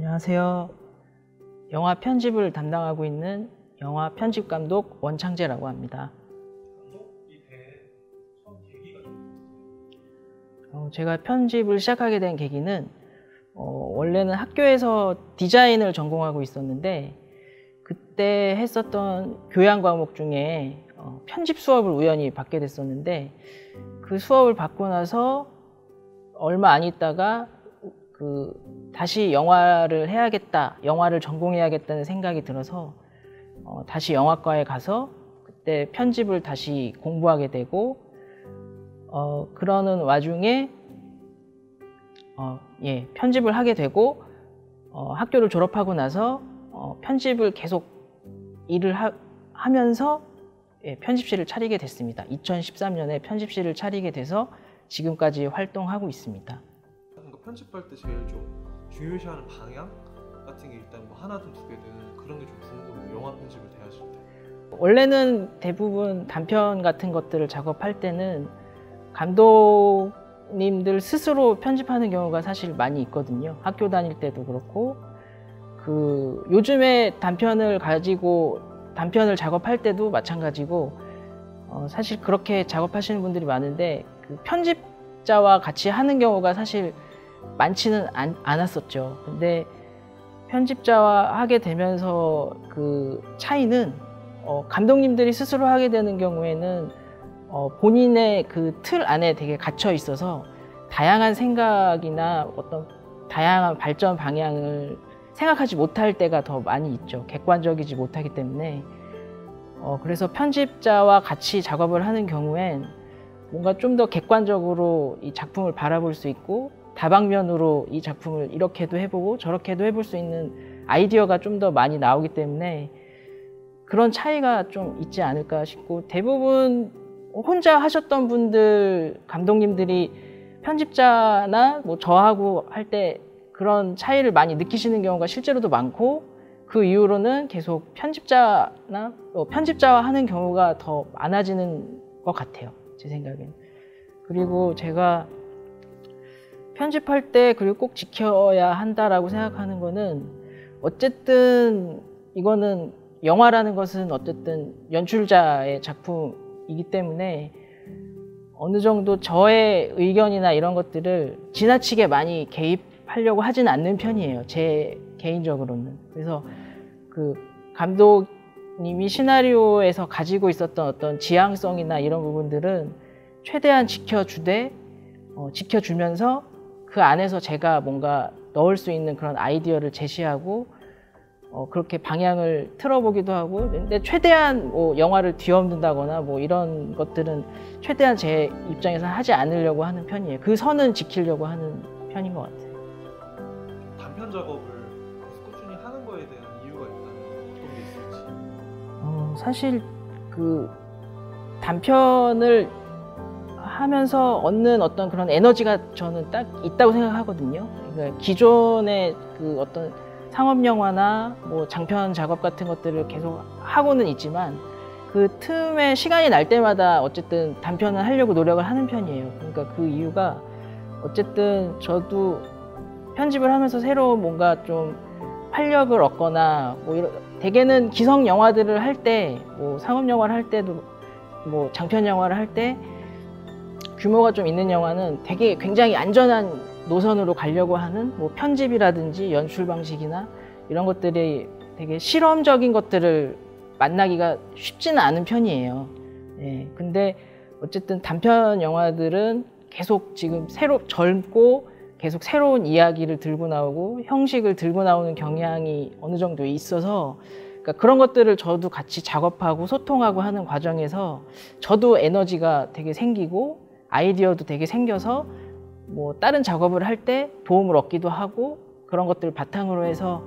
안녕하세요. 영화 편집을 담당하고 있는 영화 편집 감독 원창재라고 합니다. 이 배에 처음 계기가 좀 제가 편집을 시작하게 된 계기는 원래는 학교에서 디자인을 전공하고 있었는데 그때 했었던 교양 과목 중에 편집 수업을 우연히 받게 됐었는데 그 수업을 받고 나서 얼마 안 있다가 다시 영화를 해야겠다, 영화를 전공해야겠다는 생각이 들어서 다시 영화과에 가서 그때 편집을 다시 공부하게 되고 그러는 와중에 편집을 하게 되고 학교를 졸업하고 나서 편집을 계속 일을 하면서 편집실을 차리게 됐습니다. 2013년에 편집실을 차리게 돼서 지금까지 활동하고 있습니다. 편집할 때 제일 좀 중요시하는 방향 같은 게 일단 뭐 하나든 두 개든 그런 게 좀 궁금해요. 영화 편집을 대하실 때. 원래는 대부분 단편 같은 것들을 작업할 때는 감독님들 스스로 편집하는 경우가 사실 많이 있거든요. 학교 다닐 때도 그렇고 요즘에 단편을 작업할 때도 마찬가지고 사실 그렇게 작업하시는 분들이 많은데 편집자와 같이 하는 경우가 사실 많지는 않았었죠. 근데 편집자와 하게 되면서 그 차이는 감독님들이 스스로 하게 되는 경우에는 본인의 그 틀 안에 되게 갇혀 있어서 다양한 생각이나 어떤 다양한 발전 방향을 생각하지 못할 때가 더 많이 있죠. 객관적이지 못하기 때문에. 그래서 편집자와 같이 작업을 하는 경우엔 뭔가 좀 더 객관적으로 이 작품을 바라볼 수 있고 다방면으로 이 작품을 이렇게도 해보고 저렇게도 해볼 수 있는 아이디어가 좀 더 많이 나오기 때문에 그런 차이가 좀 있지 않을까 싶고, 대부분 혼자 하셨던 분들, 감독님들이 편집자나 뭐 저하고 할 때 그런 차이를 많이 느끼시는 경우가 실제로도 많고, 그 이후로는 계속 편집자와 하는 경우가 더 많아지는 것 같아요, 제 생각에는. 그리고 제가 편집할 때 그리고 꼭 지켜야 한다라고 생각하는 거는, 어쨌든 이거는 영화라는 것은 어쨌든 연출자의 작품이기 때문에 어느 정도 저의 의견이나 이런 것들을 지나치게 많이 개입하려고 하지는 않는 편이에요, 제 개인적으로는. 그래서 감독님이 시나리오에서 가지고 있었던 어떤 지향성이나 이런 부분들은 최대한 지켜주면서 그 안에서 제가 뭔가 넣을 수 있는 그런 아이디어를 제시하고 그렇게 방향을 틀어보기도 하고, 근데 최대한 뭐 영화를 뒤엎는다거나 뭐 이런 것들은 최대한 제 입장에서는 하지 않으려고 하는 편이에요. 그 선은 지키려고 하는 편인 것 같아요. 단편 작업을 계속 꾸준히 하는 거에 대한 이유가 있다면 어떤 게 있을지? 사실 단편을 하면서 얻는 어떤 그런 에너지가 저는 딱 있다고 생각하거든요. 그러니까 기존의 어떤 상업 영화나 뭐 장편 작업 같은 것들을 계속 하고는 있지만 그 틈에 시간이 날 때마다 어쨌든 단편을 하려고 노력을 하는 편이에요. 그러니까 그 이유가 어쨌든 저도 편집을 하면서 새로운 뭔가 좀 활력을 얻거나 뭐 대개는 기성 영화들을 할 때, 뭐 상업 영화를 할 때도 뭐 장편 영화를 할 때 규모가 좀 있는 영화는 되게 굉장히 안전한 노선으로 가려고 하는 뭐 편집이라든지 연출 방식이나 이런 것들이 되게 실험적인 것들을 만나기가 쉽지는 않은 편이에요. 근데 어쨌든 단편 영화들은 계속 지금 젊고 계속 새로운 이야기를 들고 나오고 형식을 들고 나오는 경향이 어느 정도 있어서, 그러니까 그런 것들을 저도 같이 작업하고 소통하고 하는 과정에서 저도 에너지가 되게 생기고 아이디어도 되게 생겨서 뭐 다른 작업을 할 때 도움을 얻기도 하고, 그런 것들을 바탕으로 해서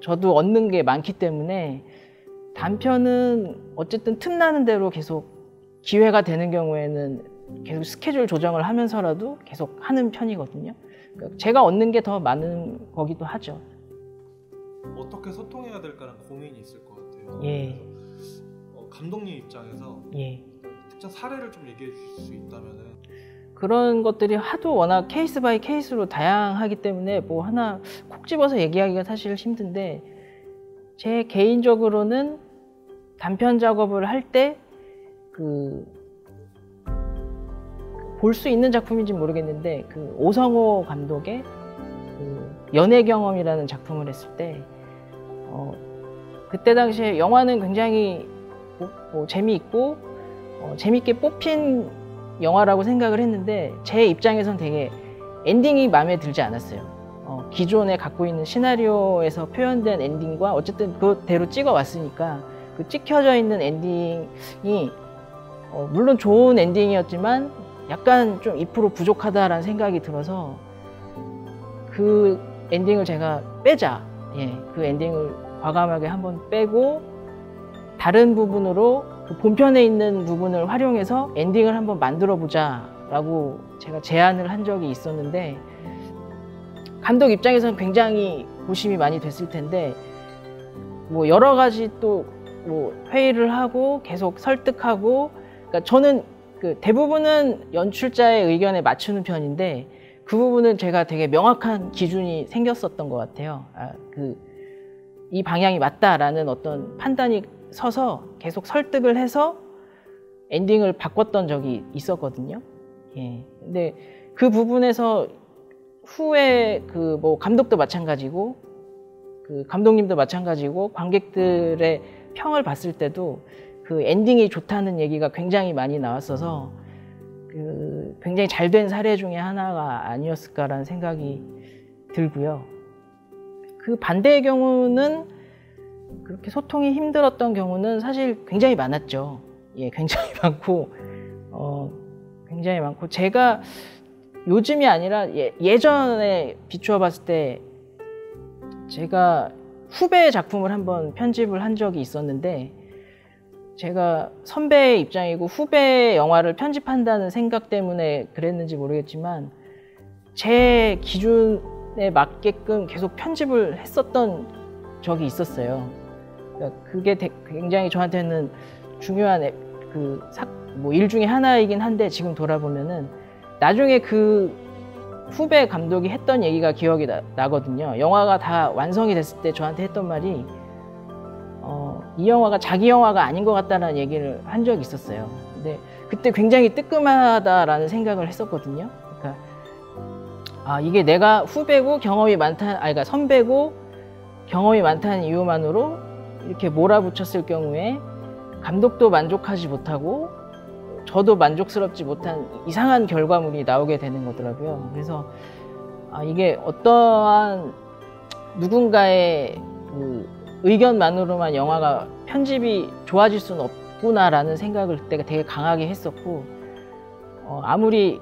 저도 얻는 게 많기 때문에 단편은 어쨌든 틈나는 대로 계속 기회가 되는 경우에는 계속 스케줄 조정을 하면서라도 계속 하는 편이거든요. 그러니까 제가 얻는 게 더 많은 거기도 하죠. 어떻게 소통해야 될까라는 고민이 있을 것 같아요. 예. 감독님 입장에서 특정 사례를 좀 얘기해 주실 수 있다면은. 그런 것들이 하도 워낙 케이스 바이 케이스로 다양하기 때문에 뭐 하나 콕 집어서 얘기하기가 사실 힘든데, 제 개인적으로는 단편 작업을 할 때 볼 수 있는 작품인지 모르겠는데, 그 오성호 감독의 그 연애 경험이라는 작품을 했을 때 그때 당시에 영화는 굉장히 재미있고 재미있게 뽑힌 영화라고 생각을 했는데, 제 입장에선 되게 엔딩이 마음에 들지 않았어요. 기존에 갖고 있는 시나리오에서 표현된 엔딩과 어쨌든 그대로 찍어왔으니까 그 찍혀져 있는 엔딩이 물론 좋은 엔딩이었지만 약간 좀 2% 부족하다라는 생각이 들어서 그 엔딩을 제가 빼자, 그 엔딩을 과감하게 한번 빼고 다른 부분으로 그 본편에 있는 부분을 활용해서 엔딩을 한번 만들어 보자 라고 제가 제안을 한 적이 있었는데, 감독 입장에서는 굉장히 고심이 많이 됐을 텐데, 뭐 여러 가지 또 뭐 회의를 하고 계속 설득하고, 그러니까 저는 그 대부분은 연출자의 의견에 맞추는 편인데 그 부분은 제가 되게 명확한 기준이 생겼었던 것 같아요. 이 방향이 맞다라는 어떤 판단이 서서 계속 설득을 해서 엔딩을 바꿨던 적이 있었거든요. 근데 그 부분에서 후에 그 뭐 감독도 마찬가지고 그 감독님도 마찬가지고 관객들의 평을 봤을 때도 그 엔딩이 좋다는 얘기가 굉장히 많이 나왔어서 그 굉장히 잘 된 사례 중에 하나가 아니었을까라는 생각이 들고요. 그 반대의 경우는 그렇게 소통이 힘들었던 경우는 사실 굉장히 많았죠. 굉장히 많고 굉장히 많고, 제가 요즘이 아니라 예전에 비추어 봤을 때 제가 후배 작품을 한번 편집을 한 적이 있었는데, 제가 선배의 입장이고 후배 영화를 편집한다는 생각 때문에 그랬는지 모르겠지만 제 기준에 맞게끔 계속 편집을 했었던 적이 있었어요. 그러니까 그게 굉장히 저한테는 중요한 일 중에 하나이긴 한데, 지금 돌아보면은 나중에 그 후배 감독이 했던 얘기가 기억이 나거든요. 영화가 다 완성이 됐을 때 저한테 했던 말이 이 영화가 자기 영화가 아닌 것 같다는 얘기를 한 적이 있었어요. 근데 그때 굉장히 뜨끔하다라는 생각을 했었거든요. 그러니까 이게 내가 후배고 경험이 많다, 그러니까 선배고 경험이 많다는 이유만으로 이렇게 몰아붙였을 경우에 감독도 만족하지 못하고 저도 만족스럽지 못한 이상한 결과물이 나오게 되는 거더라고요. 그래서 이게 어떠한 누군가의 그 의견만으로만 영화가 편집이 좋아질 수는 없구나라는 생각을 그때 되게 강하게 했었고, 아무리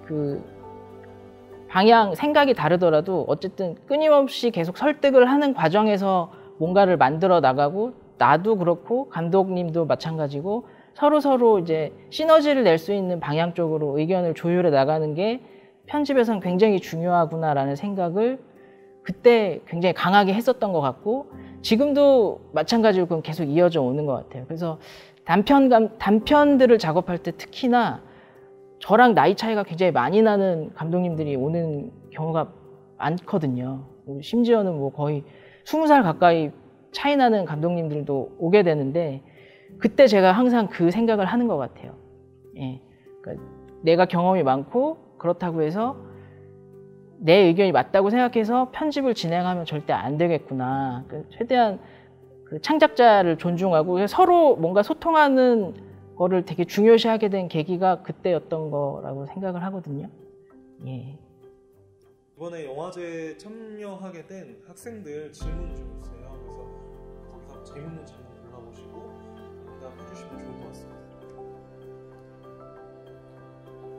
그 방향, 생각이 다르더라도 어쨌든 끊임없이 계속 설득을 하는 과정에서 뭔가를 만들어 나가고, 나도 그렇고 감독님도 마찬가지고 서로 이제 시너지를 낼 수 있는 방향 쪽으로 의견을 조율해 나가는 게 편집에서는 굉장히 중요하구나라는 생각을 그때 굉장히 강하게 했었던 것 같고, 지금도 마찬가지로 그건 계속 이어져 오는 것 같아요. 그래서 단편들을 작업할 때 특히나 저랑 나이 차이가 굉장히 많이 나는 감독님들이 오는 경우가 많거든요. 심지어는 뭐 거의 20살 가까이 차이 나는 감독님들도 오게 되는데, 그때 제가 항상 그 생각을 하는 것 같아요. 그러니까 내가 경험이 많고 그렇다고 해서 내 의견이 맞다고 생각해서 편집을 진행하면 절대 안 되겠구나. 최대한 그 창작자를 존중하고 서로 뭔가 소통하는 거를 되게 중요시하게 된 계기가 그때였던 거라고 생각을 하거든요. 이번에 영화제에 참여하게 된 학생들 질문이 좀 있어요. 그래서 거기서 재밌는 질문 골라보시고 대답해주시면 좋을 것 같습니다.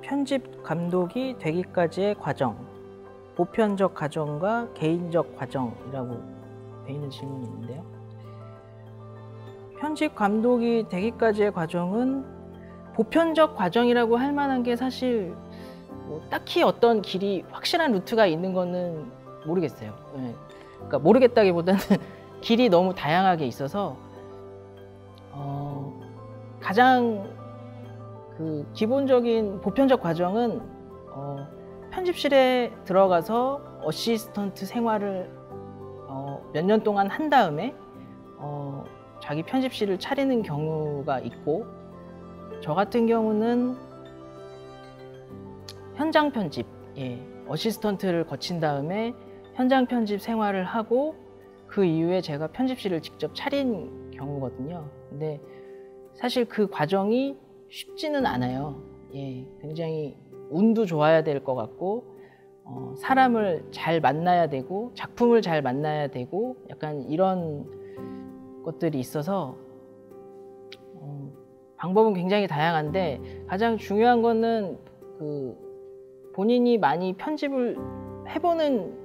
편집 감독이 되기까지의 과정, 보편적 과정과 개인적 과정이라고 돼 있는 질문이 있는데요. 편집 감독이 되기까지의 과정은 보편적 과정이라고 할 만한 게 사실 뭐 딱히 어떤 길이 확실한 루트가 있는 거는 모르겠어요. 그러니까 모르겠다기보다는 길이 너무 다양하게 있어서 가장 그 기본적인 보편적 과정은 편집실에 들어가서 어시스턴트 생활을 몇 년 동안 한 다음에 자기 편집실을 차리는 경우가 있고, 저 같은 경우는 현장 편집, 어시스턴트를 거친 다음에 현장 편집 생활을 하고 그 이후에 제가 편집실을 직접 차린 경우거든요. 근데 사실 그 과정이 쉽지는 않아요. 굉장히 운도 좋아야 될 것 같고, 사람을 잘 만나야 되고, 작품을 잘 만나야 되고, 약간 이런 것들이 있어서 방법은 굉장히 다양한데, 가장 중요한 거는 본인이 많이 편집을 해보는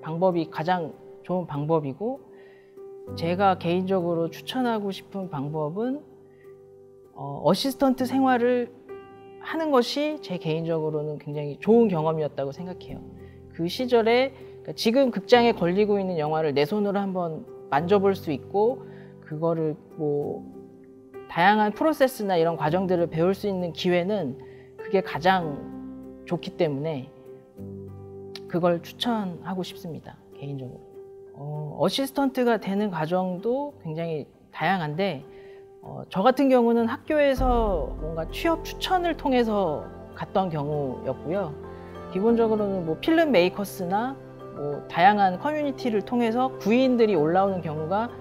방법이 가장 좋은 방법이고, 제가 개인적으로 추천하고 싶은 방법은 어시스턴트 생활을 하는 것이 제 개인적으로는 굉장히 좋은 경험이었다고 생각해요. 그 시절에, 그러니까 지금 극장에 걸리고 있는 영화를 내 손으로 한번 만져볼 수 있고, 그거를 뭐 다양한 프로세스나 이런 과정들을 배울 수 있는 기회는 그게 가장 좋기 때문에 그걸 추천하고 싶습니다, 개인적으로. 어시스턴트가 되는 과정도 굉장히 다양한데, 저 같은 경우는 학교에서 뭔가 취업 추천을 통해서 갔던 경우였고요. 기본적으로는 뭐 필름 메이커스나 뭐 다양한 커뮤니티를 통해서 구인들이 올라오는 경우가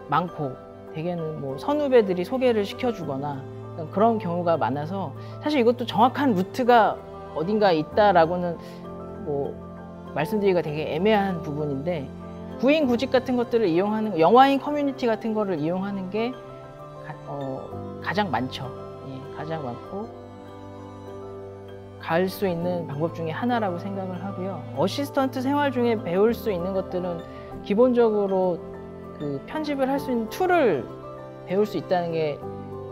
많고, 대개는 뭐 선후배들이 소개를 시켜주거나 그런 경우가 많아서, 사실 이것도 정확한 루트가 어딘가 있다라고는 뭐 말씀드리기가 되게 애매한 부분인데, 구인 구직 같은 것들을 이용하는, 영화인 커뮤니티 같은 거를 이용하는 게 가장 많죠. 가장 많고 갈 수 있는 방법 중에 하나라고 생각을 하고요. 어시스턴트 생활 중에 배울 수 있는 것들은 기본적으로 그 편집을 할 수 있는 툴을 배울 수 있다는 게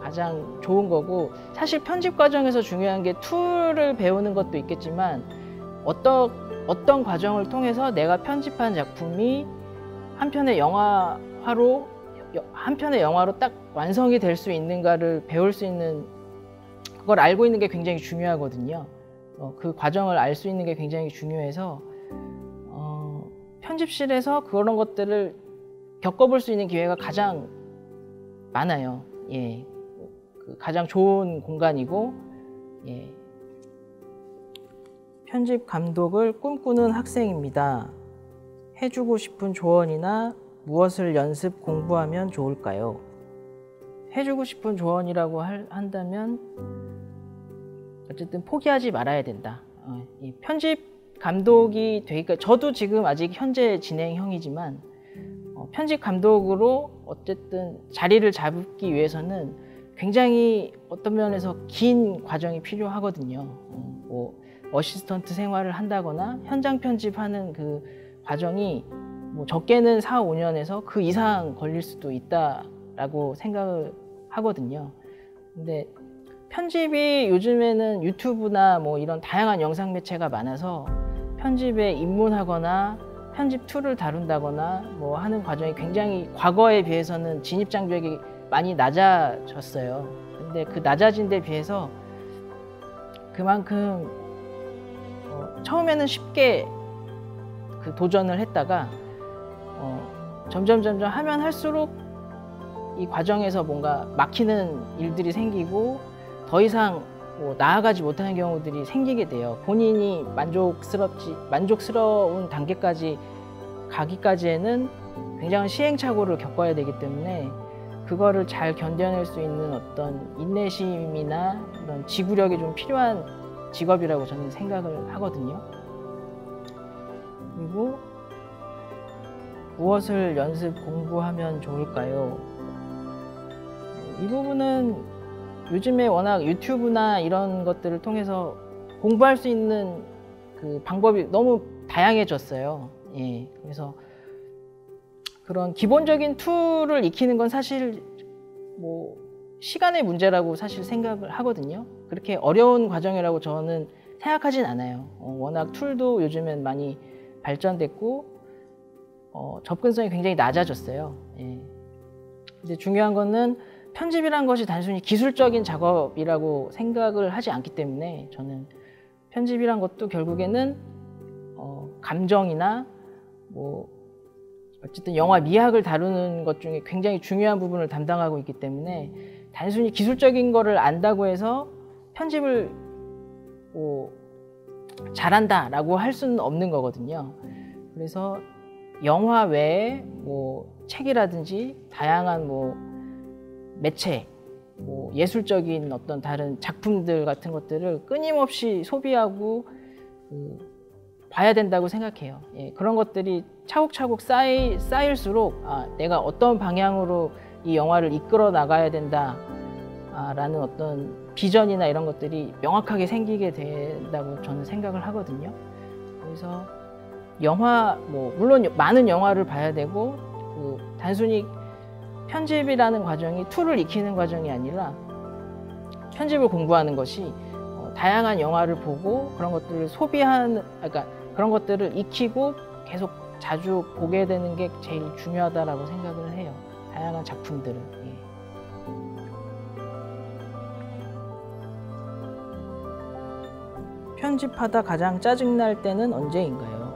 가장 좋은 거고, 사실 편집 과정에서 중요한 게 툴을 배우는 것도 있겠지만, 어떤 과정을 통해서 내가 편집한 작품이 한 편의 영화로 딱 완성이 될 수 있는가를 배울 수 있는, 그걸 알고 있는 게 굉장히 중요하거든요. 그 과정을 알 수 있는 게 굉장히 중요해서 편집실에서 그런 것들을 겪어볼 수 있는 기회가 가장 많아요. 가장 좋은 공간이고, 편집 감독을 꿈꾸는 학생입니다. 해주고 싶은 조언이나 무엇을 연습 공부하면 좋을까요? 해주고 싶은 조언이라고 한다면 어쨌든 포기하지 말아야 된다. 이 편집 감독이 되기까, 저도 지금 아직 현재 진행형이지만 편집 감독으로 어쨌든 자리를 잡기 위해서는 굉장히 어떤 면에서 긴 과정이 필요하거든요. 뭐 어시스턴트 생활을 한다거나 현장 편집하는 그 과정이 뭐 적게는 4, 5년에서 그 이상 걸릴 수도 있다라고 생각을 하거든요. 근데 편집이 요즘에는 유튜브나 뭐 이런 다양한 영상 매체가 많아서 편집에 입문하거나 편집 툴을 다룬다거나 뭐 하는 과정이 굉장히 과거에 비해서는 진입 장벽이 많이 낮아졌어요. 근데 그 낮아진 데 비해서 그만큼 처음에는 쉽게 그 도전을 했다가 점점 하면 할수록 이 과정에서 뭔가 막히는 일들이 생기고 더 이상 뭐 나아가지 못하는 경우들이 생기게 돼요. 본인이 만족스러운 단계까지 가기까지에는 굉장한 시행착오를 겪어야 되기 때문에 그거를 잘 견뎌낼 수 있는 어떤 인내심이나 그런 지구력이 좀 필요한 직업이라고 저는 생각을 하거든요. 그리고 무엇을 연습 공부하면 좋을까요? 이 부분은 요즘에 워낙 유튜브나 이런 것들을 통해서 공부할 수 있는 그 방법이 너무 다양해졌어요. 그래서 그런 기본적인 툴을 익히는 건 사실 뭐 시간의 문제라고 사실 생각을 하거든요. 그렇게 어려운 과정이라고 저는 생각하진 않아요. 워낙 툴도 요즘엔 많이 발전됐고 접근성이 굉장히 낮아졌어요. 근데 중요한 거는 편집이란 것이 단순히 기술적인 작업이라고 생각을 하지 않기 때문에 저는 편집이란 것도 결국에는 감정이나 뭐 어쨌든 영화 미학을 다루는 것 중에 굉장히 중요한 부분을 담당하고 있기 때문에 단순히 기술적인 거를 안다고 해서 편집을 뭐 잘한다라고 할 수는 없는 거거든요. 그래서 영화 외에 뭐 책이라든지 다양한 뭐 매체, 뭐 예술적인 어떤 다른 작품들 같은 것들을 끊임없이 소비하고 봐야 된다고 생각해요. 예, 그런 것들이 차곡차곡 쌓일수록 내가 어떤 방향으로 이 영화를 이끌어 나가야 된다라는 어떤 비전이나 이런 것들이 명확하게 생기게 된다고 저는 생각을 하거든요. 그래서 영화, 뭐 물론 많은 영화를 봐야 되고 단순히 편집이라는 과정이 툴을 익히는 과정이 아니라 편집을 공부하는 것이 다양한 영화를 보고 그런 것들을 그러니까 그런 것들을 익히고 계속 자주 보게 되는 게 제일 중요하다라고 생각을 해요. 다양한 작품들을. 예. 편집하다 가장 짜증날 때는 언제인가요?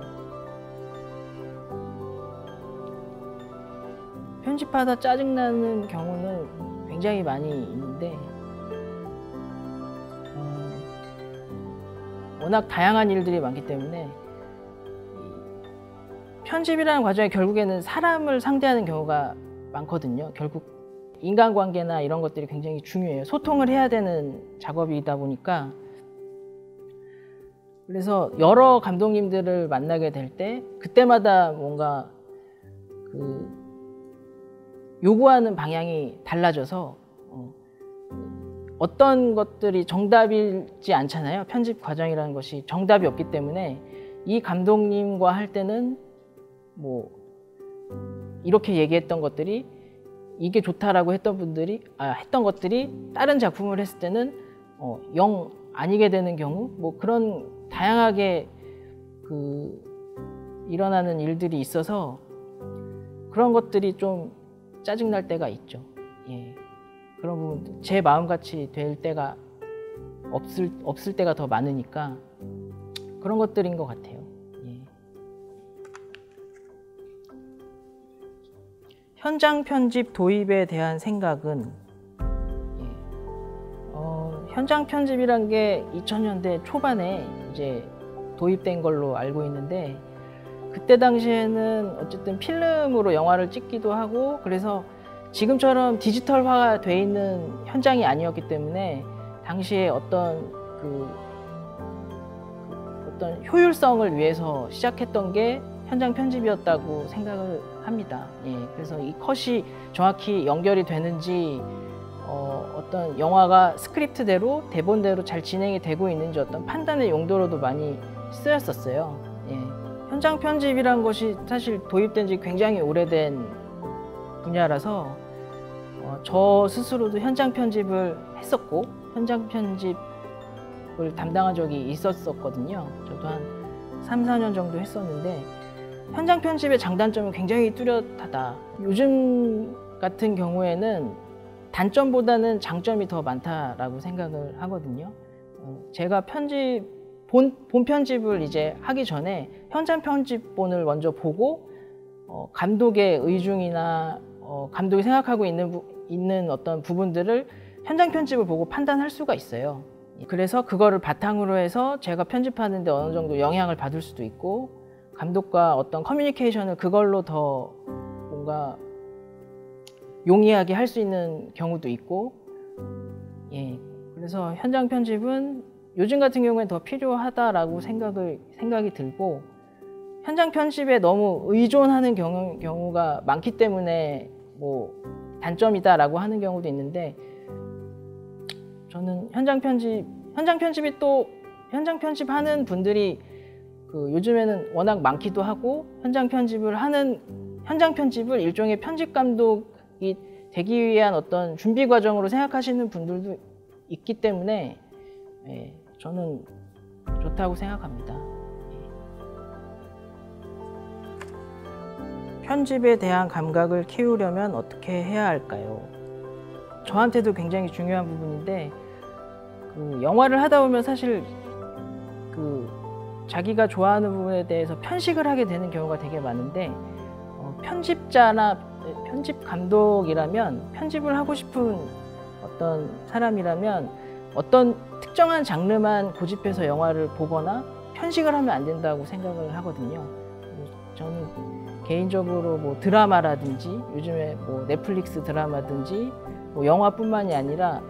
편집하다 짜증나는 경우는 굉장히 많이 있는데 워낙 다양한 일들이 많기 때문에 편집이라는 과정에 결국에는 사람을 상대하는 경우가 많거든요. 결국 인간관계나 이런 것들이 굉장히 중요해요. 소통을 해야 되는 작업이다 보니까 그래서 여러 감독님들을 만나게 될 때 그때마다 뭔가 요구하는 방향이 달라져서 어떤 것들이 정답이지 않잖아요. 편집 과정이라는 것이 정답이 없기 때문에 이 감독님과 할 때는 뭐 이렇게 얘기했던 것들이 이게 좋다라고 했던 것들이 다른 작품을 했을 때는 영 아니게 되는 경우 뭐 그런 다양하게 일어나는 일들이 있어서 그런 것들이 좀 짜증날 때가 있죠. 예. 그런 부분 제 마음같이 될 때가 없을 때가 더 많으니까 그런 것들인 것 같아요. 예. 현장 편집 도입에 대한 생각은 현장 편집이란 게 2000년대 초반에 이제 도입된 걸로 알고 있는데 그때 당시에는 어쨌든 필름으로 영화를 찍기도 하고 그래서 지금처럼 디지털화가 돼 있는 현장이 아니었기 때문에 당시에 어떤 효율성을 위해서 시작했던 게 현장 편집이었다고 생각을 합니다. 예, 그래서 이 컷이 정확히 연결이 되는지 어떤 영화가 스크립트대로 대본대로 잘 진행이 되고 있는지 어떤 판단의 용도로도 많이 쓰였었어요. 예. 현장 편집이란 것이 사실 도입된 지 굉장히 오래된 분야라서 저 스스로도 현장 편집을 했었고 현장 편집을 담당한 적이 있었거든요. 저도 한 3, 4년 정도 했었는데 현장 편집의 장단점은 굉장히 뚜렷하다. 요즘 같은 경우에는 단점보다는 장점이 더 많다라고 생각을 하거든요. 제가 본 편집을 이제 하기 전에 현장 편집본을 먼저 보고 감독의 의중이나 감독이 생각하고 있는 어떤 부분들을 현장 편집을 보고 판단할 수가 있어요. 그래서 그거를 바탕으로 해서 제가 편집하는데 어느 정도 영향을 받을 수도 있고 감독과 어떤 커뮤니케이션을 그걸로 더 뭔가 용이하게 할 수 있는 경우도 있고 예, 그래서 현장 편집은 요즘 같은 경우에 더 필요하다라고 생각이 들고 현장 편집에 너무 의존하는 경우가 많기 때문에 뭐 단점이다라고 하는 경우도 있는데 저는 현장 편집하는 분들이 요즘에는 워낙 많기도 하고 현장 편집을 일종의 편집 감독이 되기 위한 어떤 준비 과정으로 생각하시는 분들도 있기 때문에 예, 저는 좋다고 생각합니다. 예. 편집에 대한 감각을 키우려면 어떻게 해야 할까요? 저한테도 굉장히 중요한 부분인데 영화를 하다 보면 사실 자기가 좋아하는 부분에 대해서 편식을 하게 되는 경우가 되게 많은데 편집자나 편집 감독이라면 편집을 하고 싶은 어떤 사람이라면 어떤 특정한 장르만 고집해서 영화를 보거나 편식을 하면 안 된다고 생각을 하거든요. 저는 개인적으로 뭐 드라마라든지 요즘에 뭐 넷플릭스 드라마든지 뭐 영화뿐만이 아니라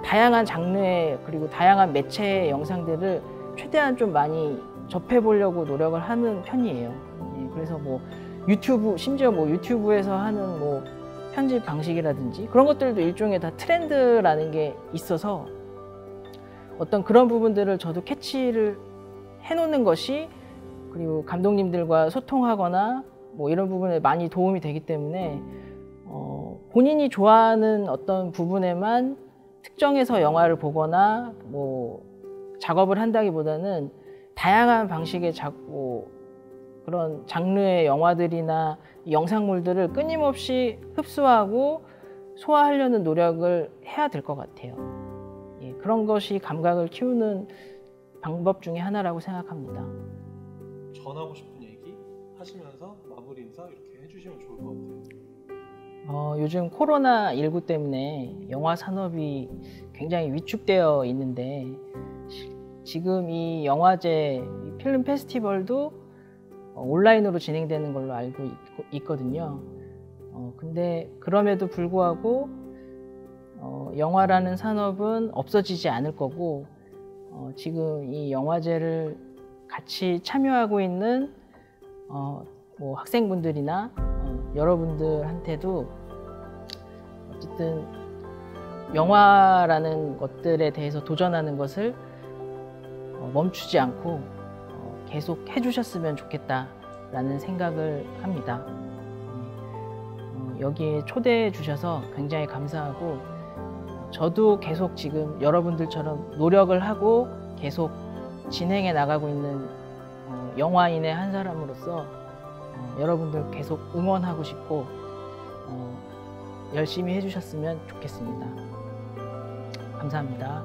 다양한 장르의 그리고 다양한 매체의 영상들을 최대한 좀 많이 접해 보려고 노력을 하는 편이에요. 예, 그래서 뭐 유튜브, 심지어 뭐 유튜브에서 하는 뭐 편집 방식이라든지 그런 것들도 일종의 다 트렌드라는 게 있어서 어떤 그런 부분들을 저도 캐치를 해놓는 것이 그리고 감독님들과 소통하거나 뭐 이런 부분에 많이 도움이 되기 때문에 본인이 좋아하는 어떤 부분에만 특정해서 영화를 보거나 뭐 작업을 한다기보다는 다양한 방식의 그런 장르의 영화들이나 영상물들을 끊임없이 흡수하고 소화하려는 노력을 해야 될 것 같아요. 예, 그런 것이 감각을 키우는 방법 중에 하나라고 생각합니다. 전하고 싶은 얘기 하시면서 마무리 인사 이렇게 해주시면 좋을 것 같아요. 요즘 코로나19 때문에 영화 산업이 굉장히 위축되어 있는데 지금 이 영화제, 이 필름 페스티벌도 온라인으로 진행되는 걸로 알고 있거든요. 근데 그럼에도 불구하고 영화라는 산업은 없어지지 않을 거고 지금 이 영화제를 같이 참여하고 있는 뭐 학생분들이나 여러분들한테도 어쨌든 영화라는 것들에 대해서 도전하는 것을 멈추지 않고 계속 해주셨으면 좋겠다라는 생각을 합니다. 여기에 초대해 주셔서 굉장히 감사하고 저도 계속 지금 여러분들처럼 노력을 하고 계속 진행해 나가고 있는 영화인의 한 사람으로서 여러분들 계속 응원하고 싶고 열심히 해주셨으면 좋겠습니다. 감사합니다.